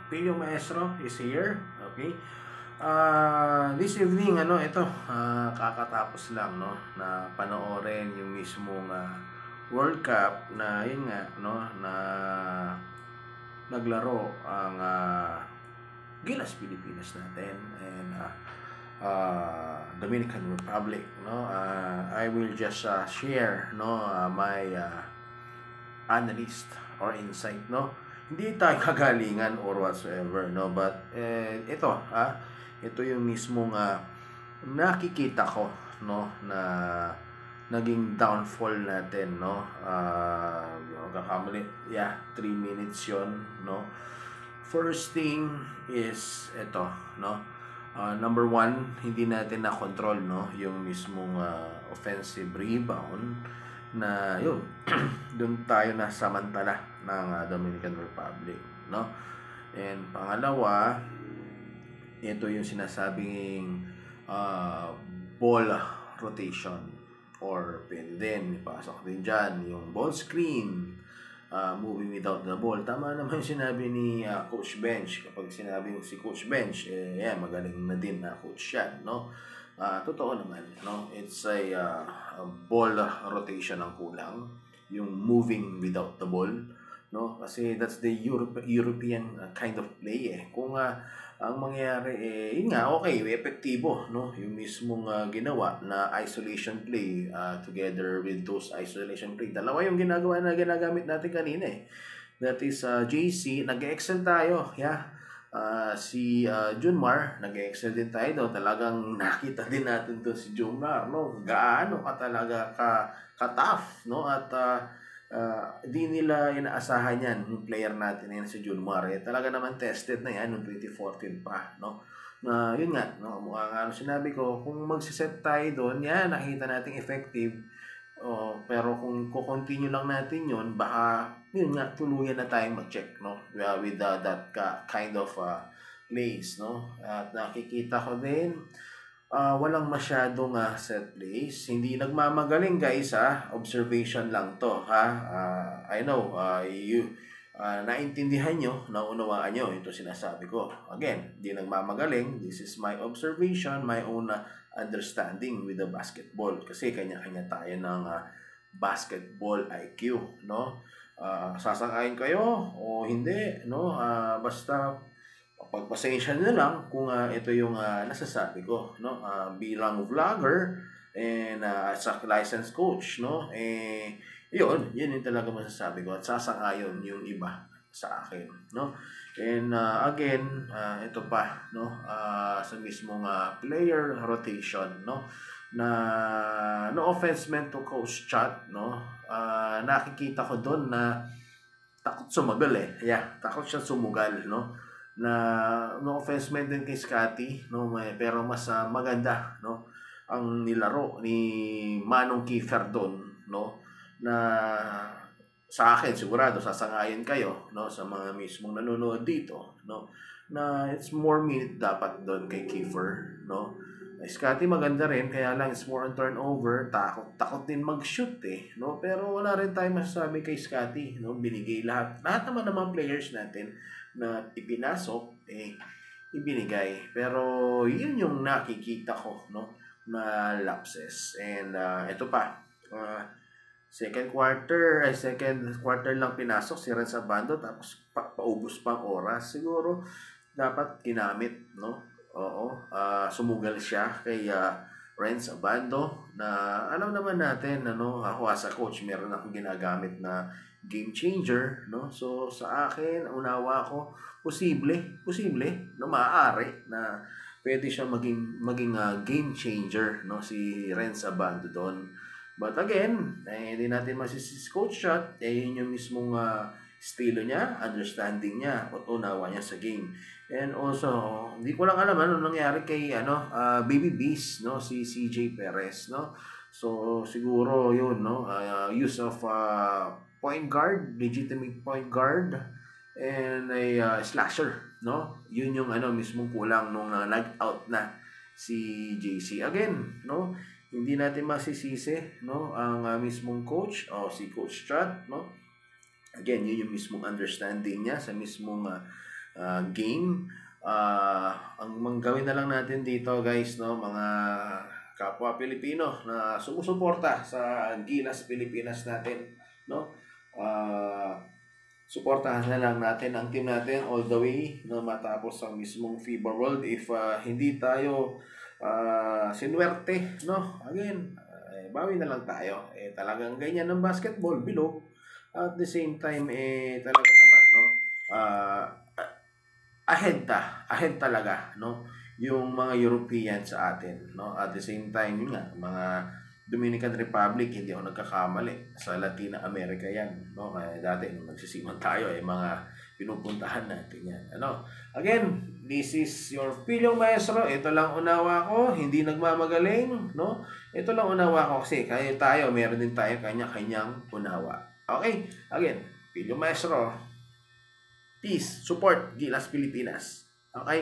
Pilyo Maestro is here. Okay. This evening, ito, kakatapos lang, no, na panoorin yung mismong World Cup na, yun nga, no, na naglaro ang Gilas Pilipinas natin and Dominican Republic, no. I will just share, no, my analyst or insight, no. Hindi tayo kagalingan or whatsoever, no, but ito yung mismong nakikita ko, no, na naging downfall natin, no. Kakamali, 3 minutes yon, no. First thing is ito, no. Number one, hindi natin na control, no, yung mismong offensive rebound na yun. Doon tayo na samantala ng Dominican Republic, no. And pangalawa, ito yung sinasabing ball rotation, or pwede din ipasok din dyan yung ball screen, moving without the ball. Tama naman yung sinabi ni Coach Bench. Kapag sinabi yung si Coach Bench, magaling na din na coach yan, no. Totoo naman, no. It's a ball rotation ang kulang, yung moving without the ball, no, kasi that's the European kind of play. Kung ang mangyayari yun nga, okay, epektibo, no, yung mismong ginawa na isolation play, together with those isolation play, dalawa yung ginagamit natin kanina that is JC, nag-excel tayo, si Junmar, nag-excel din tayo doon. Talagang nakita din natin to si Junmar, no, gaano ka talaga ka-tough, no, at di nila inaasahan yan yung player natin yan si Junmar. Talaga naman tested na yan noong 2014 pa, no, na yun nga, no, sinabi ko, kung magsiset tayo doon, nakita natin effective. Pero kung ko-continue lang natin yun, baka yun nga, tuluyan na tayong mag-check, no, with that kind of plays, no. At nakikita ko din walang masyadong set plays. Hindi nagmamagaling, guys, observation lang to, I know naintindihan nyo, naunawaan nyo ito sinasabi ko. Again, hindi nagmamagaling. This is my observation, my own understanding with the basketball, kasi kanya-kanya tayo ng basketball IQ, no. Sasang-ayon kayo o hindi, no, basta pagpasensya na lang kung ito yung nasasabi ko, no, bilang vlogger and as a licensed coach, no, yun yung talaga masasabi ko, at sasang-ayon yung iba sa akin, no. And again, ito pa, no, sa mismong player rotation, no, na no offense meant to Coach Chat, no, nakikita ko doon na takot sumagal takot siya sumugal, no, na no offense meant din kay Scotty, no, pero mas maganda, no, ang nilaro ni Manong Kiefer doon, no, na sa akin sigurado sasangayon kayo, no, sa mga mismong nanonood dito, no, na it's more minute dapat doon kay Kiefer, no. Scotty maganda rin, kaya lang it's more on turnover, takot din mag-shoot no, pero wala rin tayong masasabi kay Scotty, no, binigay lahat naman ng mga players natin na ipinasok, ibinigay, pero yun yung nakikita ko, no, na lapses. And ito pa, second quarter lang pinasok si Renz Abando, tapos paubos pang oras. Siguro dapat ginamit, no. Sumugal siya kay Renz Abando, na alam naman natin, ano, ako as a coach, meron akong ginagamit na game changer, no. So sa akin, unawa ko, posible no, maaari na pwede siya maging game changer, no, si Renz Abando doon. But again, hindi natin masisisi Coach Shot, yun yung mismong estilo niya, understanding niya, at unawa niya sa game. And also, hindi ko lang alam ano nangyari kay Baby Beast, no, si CJ Perez, no. So siguro yun, no, use of point guard, legitimate point guard, and a slasher, no. Yun yung mismong kulang nung nag-out na si JC. Again, no, hindi natin masisisi, no, ang mismong coach si Coach Chad, no. Again, yun yung mismong understanding niya sa mismong game. Ang manggawin na lang natin dito guys, no, mga kapwa Pilipino na sumusuporta sa Gilas Pilipinas natin, no? Suportahan na lang natin ang team natin all the way no matapos ang mismong FIBA World. If hindi tayo sinuwerte, no? Again, bawi na lang tayo. Talagang ganyan ng basketball, bilog. At the same time, talaga naman, no? Uh, ahead talaga, no? Yung mga European sa atin, no? At the same time, yun nga, mga Dominican Republic, hindi ako nagkakamali. Sa Latina America yan, no? Kaya dati, nung nagsisiman tayo, mga pinupuntahan natin yan. Ano? Again, this is your Pilyong Maestro. Ito lang unawa ko, hindi nagmamagaling, no? Ito lang unawa ko kasi kaya tayo, meron din tayo kanya-kanyang unawa. Okay? Again, Pilyong Maestro. Peace, support, Gilas Pilipinas. Okay?